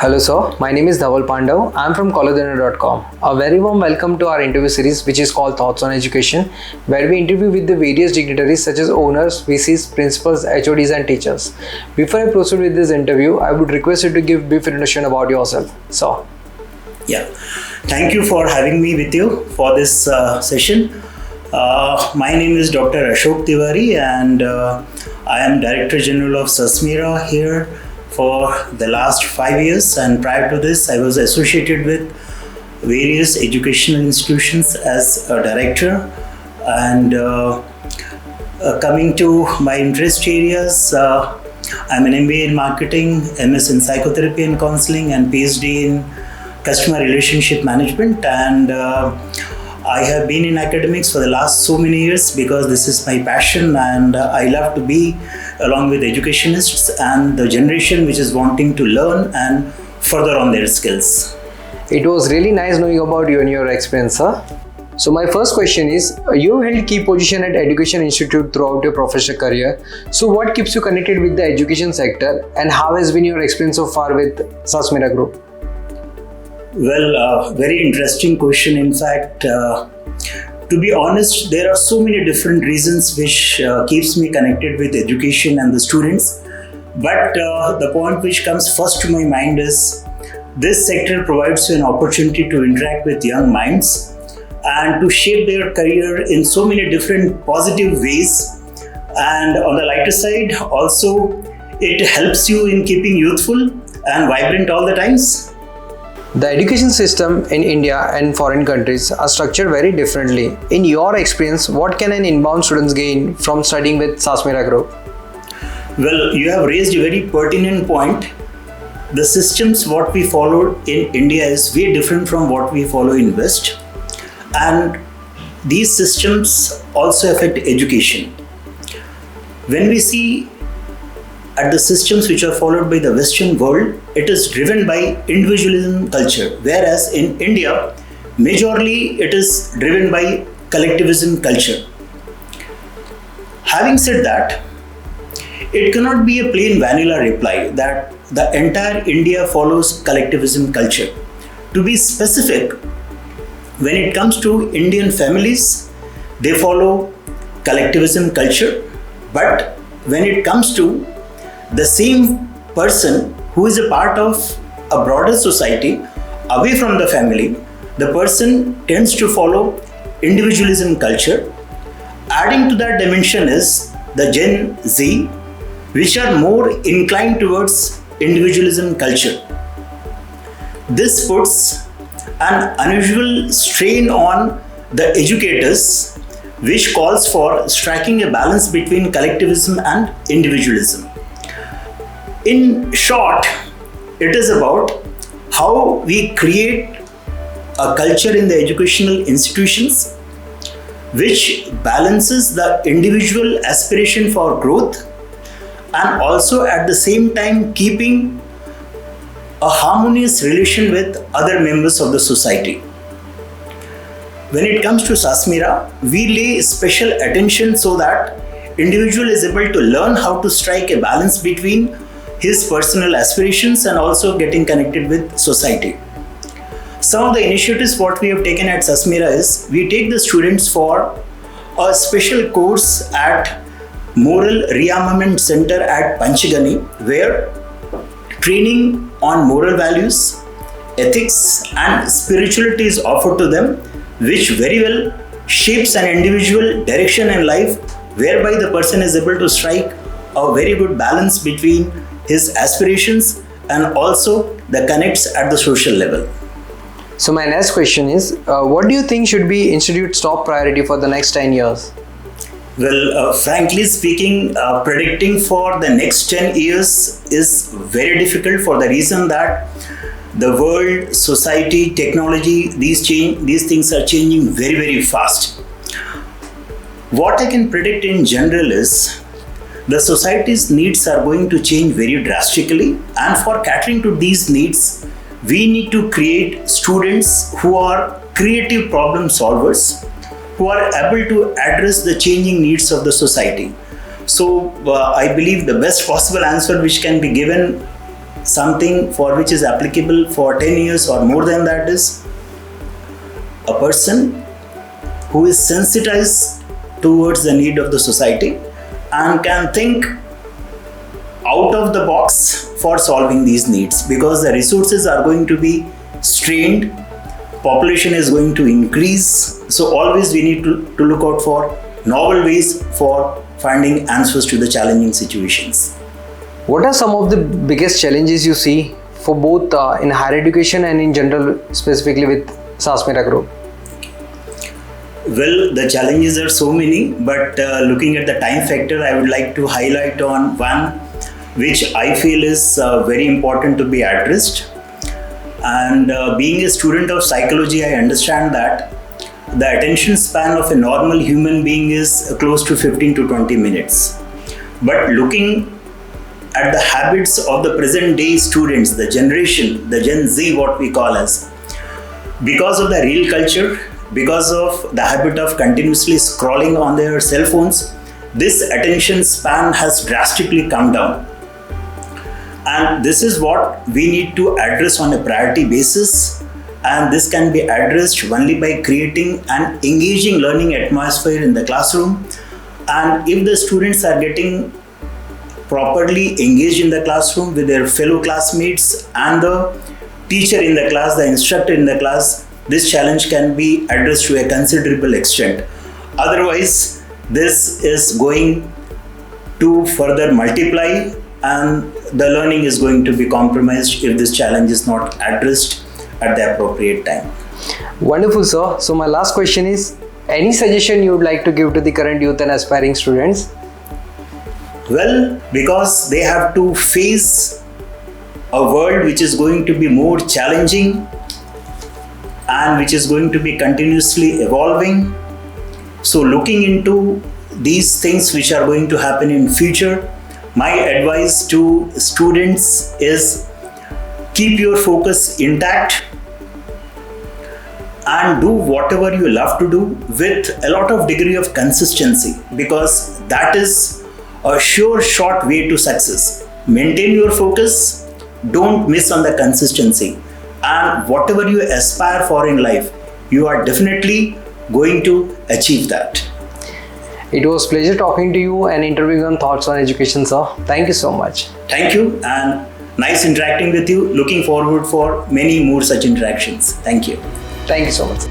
Hello sir, my name is Dhaval Pandav. I am from Collegedunia.com. A very warm welcome to our interview series which is called Thoughts on Education, where we interview with the various dignitaries such as owners, VCs, principals, HODs and teachers. Before I proceed with this interview, I would request you to give brief introduction about yourself. Sir. Yeah, thank you for having me with you for this session. My name is Dr. Ashok Tiwari and I am Director General of SASMIRA here for the last 5 years, and prior to this I was associated with various educational institutions as a director. And coming to my interest areas, I'm an MBA in marketing, MS in psychotherapy and counseling, and PhD in customer relationship management. And I have been in academics for the last so many years because this is my passion, and I love to be along with educationists and the generation which is wanting to learn and further on their skills. It was really nice knowing about you and your experience, sir. So my first question is, you held key position at Education Institute throughout your professional career. So what keeps you connected with the education sector, and how has been your experience so far with SASMIRA Group? Well, very interesting question. In fact, to be honest, there are so many different reasons which keeps me connected with education and the students. But the point which comes first to my mind is this sector provides you an opportunity to interact with young minds and to shape their career in so many different positive ways. And on the lighter side, also, it helps you in keeping youthful and vibrant all the times. The education system in India and foreign countries are structured very differently. In your experience, what can an inbound student gain from studying with SASMIRA Group? Well, you have raised a very pertinent point. The systems what we follow in India is way different from what we follow in West. And these systems also affect education. When we see at the systems which are followed by the Western world, it is driven by individualism culture, whereas in India, majorly it is driven by collectivism culture. Having said that, it cannot be a plain vanilla reply that the entire India follows collectivism culture. To be specific, when it comes to Indian families, they follow collectivism culture, but when it comes to the same person who is a part of a broader society away from the family, the person tends to follow individualism culture. Adding to that dimension is the Gen Z, which are more inclined towards individualism culture. This puts an unusual strain on the educators, which calls for striking a balance between collectivism and individualism. In short, it is about how we create a culture in the educational institutions which balances the individual aspiration for growth and also at the same time keeping a harmonious relation with other members of the society. When it comes to SASMIRA, we lay special attention so that individual is able to learn how to strike a balance between his personal aspirations and also getting connected with society. Some of the initiatives what we have taken at SASMIRA is we take the students for a special course at Moral Rearmament Center at Panchgani, where training on moral values, ethics and spirituality is offered to them, which very well shapes an individual direction in life, whereby the person is able to strike a very good balance between his aspirations and also the connects at the social level. So my next question is, what do you think should be Institute's top priority for the next 10 years? Well, frankly speaking, predicting for the next 10 years is very difficult for the reason that the world, society, technology, these things are changing very, very fast. What I can predict in general is the society's needs are going to change very drastically, and for catering to these needs, we need to create students who are creative problem solvers, who are able to address the changing needs of the society. So I believe the best possible answer which can be given something for which is applicable for 10 years or more than that is a person who is sensitized towards the need of the society and can think out of the box for solving these needs, because the resources are going to be strained, population is going to increase, so always we need to look out for novel ways for finding answers to the challenging situations. What are some of the biggest challenges you see for both in higher education and in general, specifically with SASMIRA group? Well, the challenges are so many, but looking at the time factor, I would like to highlight on one which I feel is very important to be addressed. And being a student of psychology, I understand that the attention span of a normal human being is close to 15 to 20 minutes. But looking at the habits of the present day students, the generation, the Gen Z, what we call as, because of the reel culture, because of the habit of continuously scrolling on their cell phones, this attention span has drastically come down. And this is what we need to address on a priority basis. And this can be addressed only by creating an engaging learning atmosphere in the classroom. And if the students are getting properly engaged in the classroom with their fellow classmates and the teacher in the class, the instructor in the class, this challenge can be addressed to a considerable extent. Otherwise, this is going to further multiply and the learning is going to be compromised if this challenge is not addressed at the appropriate time. Wonderful, sir. So my last question is, any suggestion you would like to give to the current youth and aspiring students? Well, because they have to face a world which is going to be more challenging and which is going to be continuously evolving. So looking into these things which are going to happen in future, my advice to students is keep your focus intact and do whatever you love to do with a lot of degree of consistency, because that is a sure short way to success. Maintain your focus, don't miss on the consistency, and whatever you aspire for in life, you are definitely going to achieve that. It was a pleasure talking to you and interviewing on Thoughts on Education, sir. Thank you so much. Thank you, and nice interacting with you. Looking forward for many more such interactions. Thank you. Thank you so much.